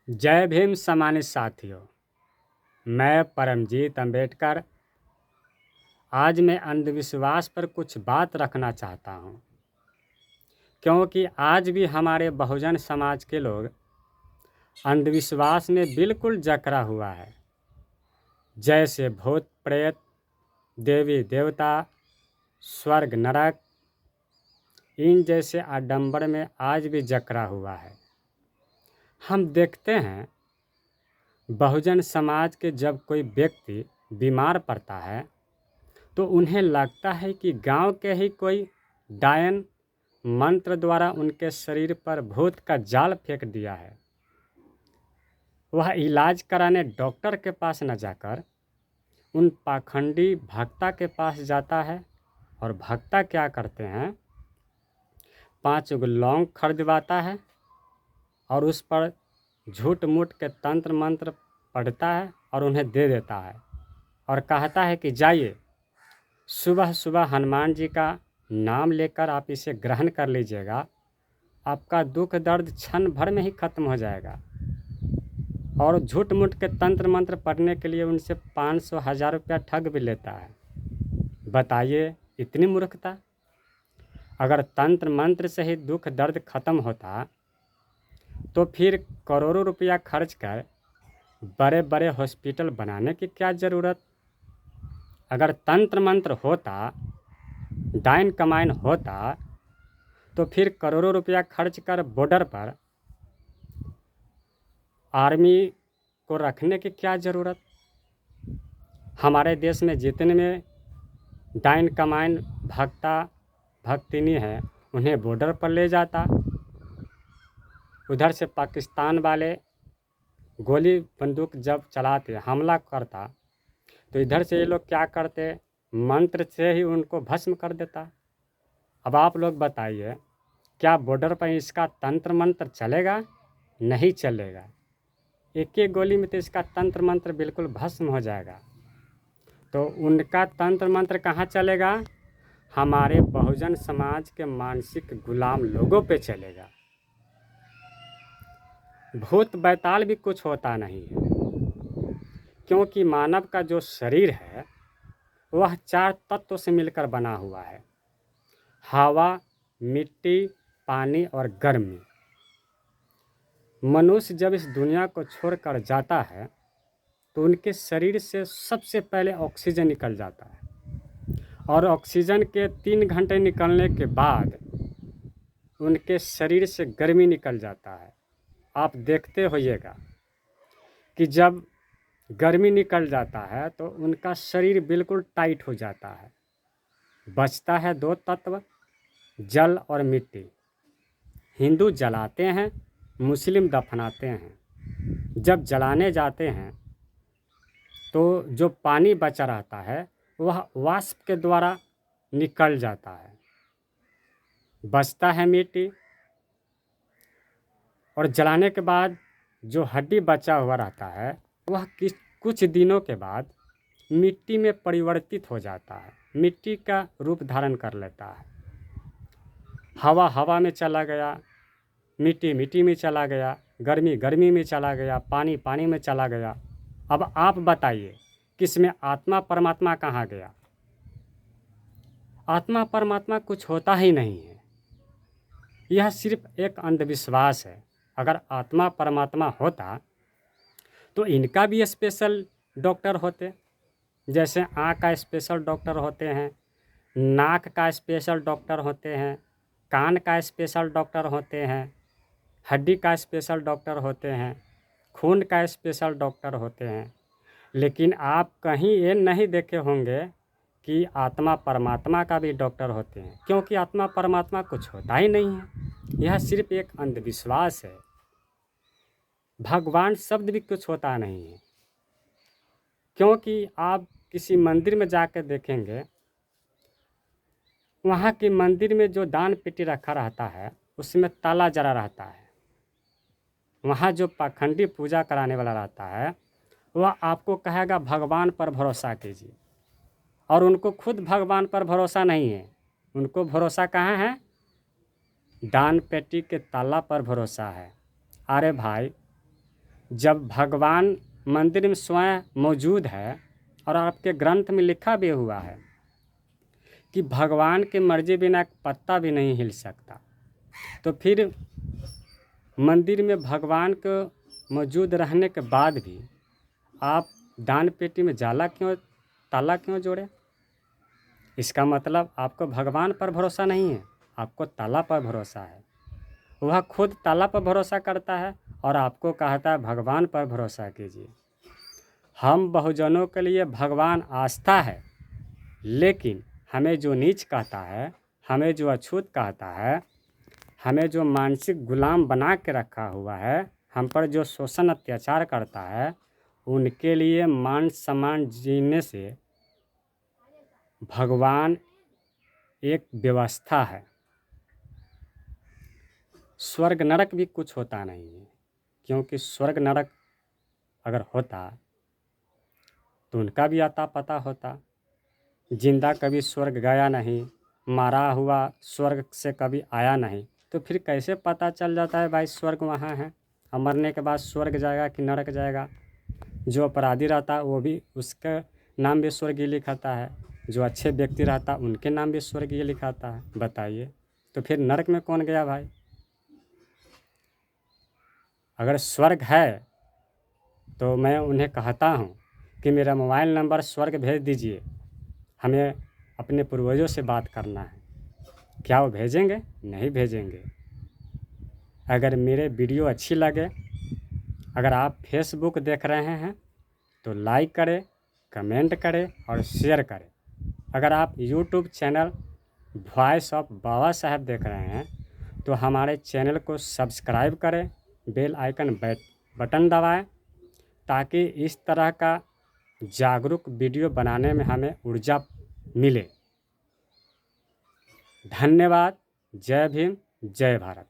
जय भीम सम्मानित साथियों। मैं परमजीत अंबेडकर आज मैं अंधविश्वास पर कुछ बात रखना चाहता हूँ, क्योंकि आज भी हमारे बहुजन समाज के लोग अंधविश्वास में बिल्कुल जकड़ा हुआ है। जैसे भूत प्रेत, देवी देवता, स्वर्ग नरक, इन जैसे आडंबर में आज भी जकड़ा हुआ है। हम देखते हैं बहुजन समाज के जब कोई व्यक्ति बीमार पड़ता है तो उन्हें लगता है कि गांव के ही कोई डायन मंत्र द्वारा उनके शरीर पर भूत का जाल फेंक दिया है। वह इलाज कराने डॉक्टर के पास न जाकर उन पाखंडी भक्ता के पास जाता है, और भक्ता क्या करते हैं, 5 गो लौंग खरीदवाता है और उस पर झूठ मूठ के तंत्र मंत्र पढ़ता है और उन्हें दे देता है और कहता है कि जाइए, सुबह सुबह हनुमान जी का नाम लेकर आप इसे ग्रहण कर लीजिएगा, आपका दुख दर्द क्षण भर में ही खत्म हो जाएगा। और झूठ मूठ के तंत्र मंत्र पढ़ने के लिए उनसे 500-1000 रुपया ठग भी लेता है। बताइए, इतनी मूर्खता। अगर तंत्र मंत्र से ही दुख दर्द खत्म होता तो फिर करोड़ों रुपया खर्च कर बड़े बड़े हॉस्पिटल बनाने की क्या ज़रूरत। अगर तंत्र मंत्र होता, डाइन कमाइन होता, तो फिर करोड़ों रुपया खर्च कर बॉर्डर पर आर्मी को रखने की क्या ज़रूरत। हमारे देश में जितने में डाइन कमाइन भक्ता भक्तिनी है उन्हें बॉर्डर पर ले जाता। उधर से पाकिस्तान वाले गोली बंदूक जब चलाते, हमला करता, तो इधर से ये लोग क्या करते, मंत्र से ही उनको भस्म कर देता। अब आप लोग बताइए, क्या बॉर्डर पर इसका तंत्र मंत्र चलेगा? नहीं चलेगा। एक एक गोली में तो इसका तंत्र मंत्र बिल्कुल भस्म हो जाएगा। तो उनका तंत्र मंत्र कहाँ चलेगा? हमारे बहुजन समाज के मानसिक गुलाम लोगों पे चलेगा। भूत बैताल भी कुछ होता नहीं है, क्योंकि मानव का जो शरीर है वह 4 तत्वों से मिलकर बना हुआ है: हवा, मिट्टी, पानी और गर्मी। मनुष्य जब इस दुनिया को छोड़कर जाता है तो उनके शरीर से सबसे पहले ऑक्सीजन निकल जाता है, और ऑक्सीजन के 3 घंटे निकलने के बाद उनके शरीर से गर्मी निकल जाता है। आप देखते होइएगा कि जब गर्मी निकल जाता है तो उनका शरीर बिल्कुल टाइट हो जाता है। बचता है 2 तत्व, जल और मिट्टी। हिंदू जलाते हैं, मुस्लिम दफनाते हैं। जब जलाने जाते हैं तो जो पानी बचा रहता है वह वाष्प के द्वारा निकल जाता है। बचता है मिट्टी, और जलाने के बाद जो हड्डी बचा हुआ रहता है वह कुछ दिनों के बाद मिट्टी में परिवर्तित हो जाता है, मिट्टी का रूप धारण कर लेता है। हवा हवा में चला गया, मिट्टी मिट्टी में चला गया, गर्मी गर्मी में चला गया, पानी पानी में चला गया। अब आप बताइए, किसमें आत्मा परमात्मा कहाँ गया? आत्मा परमात्मा कुछ होता ही नहीं है। यह सिर्फ एक अंधविश्वास है। अगर आत्मा परमात्मा होता तो इनका भी स्पेशल डॉक्टर होते। जैसे आँख का स्पेशल डॉक्टर होते हैं, नाक का स्पेशल डॉक्टर होते हैं, कान का स्पेशल डॉक्टर होते हैं, हड्डी का स्पेशल डॉक्टर होते हैं, खून का स्पेशल डॉक्टर होते हैं। लेकिन आप कहीं ये नहीं देखे होंगे कि आत्मा परमात्मा का भी डॉक्टर होते हैं, क्योंकि आत्मा परमात्मा कुछ होता ही नहीं है। यह सिर्फ एक अंधविश्वास है। भगवान शब्द भी कुछ होता नहीं है, क्योंकि आप किसी मंदिर में जाकर देखेंगे, वहाँ की मंदिर में जो दान पेटी रखा रहता है उसमें ताला जला रहता है। वहाँ जो पाखंडी पूजा कराने वाला रहता है वह आपको कहेगा भगवान पर भरोसा कीजिए, और उनको खुद भगवान पर भरोसा नहीं है। उनको भरोसा कहाँ है? दान पेटी के ताला पर भरोसा है। अरे भाई, जब भगवान मंदिर में स्वयं मौजूद है और आपके ग्रंथ में लिखा भी हुआ है कि भगवान की मर्जी बिना एक पत्ता भी नहीं हिल सकता, तो फिर मंदिर में भगवान को मौजूद रहने के बाद भी आप दान पेटी में ताला क्यों जोड़े? इसका मतलब आपको भगवान पर भरोसा नहीं है, आपको ताला पर भरोसा है। वह खुद ताला पर भरोसा करता है और आपको कहता है भगवान पर भरोसा कीजिए। हम बहुजनों के लिए भगवान आस्था है, लेकिन हमें जो नीच कहता है, हमें जो अछूत कहता है, हमें जो मानसिक गुलाम बना के रखा हुआ है, हम पर जो शोषण अत्याचार करता है, उनके लिए मान सम्मान जीने से भगवान एक व्यवस्था है। स्वर्ग नरक भी कुछ होता नहीं है, क्योंकि स्वर्ग नरक अगर होता तो उनका भी आता पता होता। जिंदा कभी स्वर्ग गया नहीं, मारा हुआ स्वर्ग से कभी आया नहीं, तो फिर कैसे पता चल जाता है भाई स्वर्ग वहाँ है, और मरने के बाद स्वर्ग जाएगा कि नरक जाएगा? जो अपराधी रहता है वो भी उसका नाम भी स्वर्गीय लिखाता है, जो अच्छे व्यक्ति रहता है उनके नाम भी स्वर्गीय लिखाता है। बताइए, तो फिर नरक में कौन गया भाई? अगर स्वर्ग है तो मैं उन्हें कहता हूँ कि मेरा मोबाइल नंबर स्वर्ग भेज दीजिए, हमें अपने पूर्वजों से बात करना है। क्या वो भेजेंगे? नहीं भेजेंगे। अगर मेरे वीडियो अच्छी लगे, अगर आप फेसबुक देख रहे हैं तो लाइक करें, कमेंट करें और शेयर करें। अगर आप यूट्यूब चैनल वॉइस ऑफ बाबा साहब देख रहे हैं तो हमारे चैनल को सब्सक्राइब करें, बेल आइकन बटन दबाएं, ताकि इस तरह का जागरूक वीडियो बनाने में हमें ऊर्जा मिले। धन्यवाद। जय भीम, जय भारत।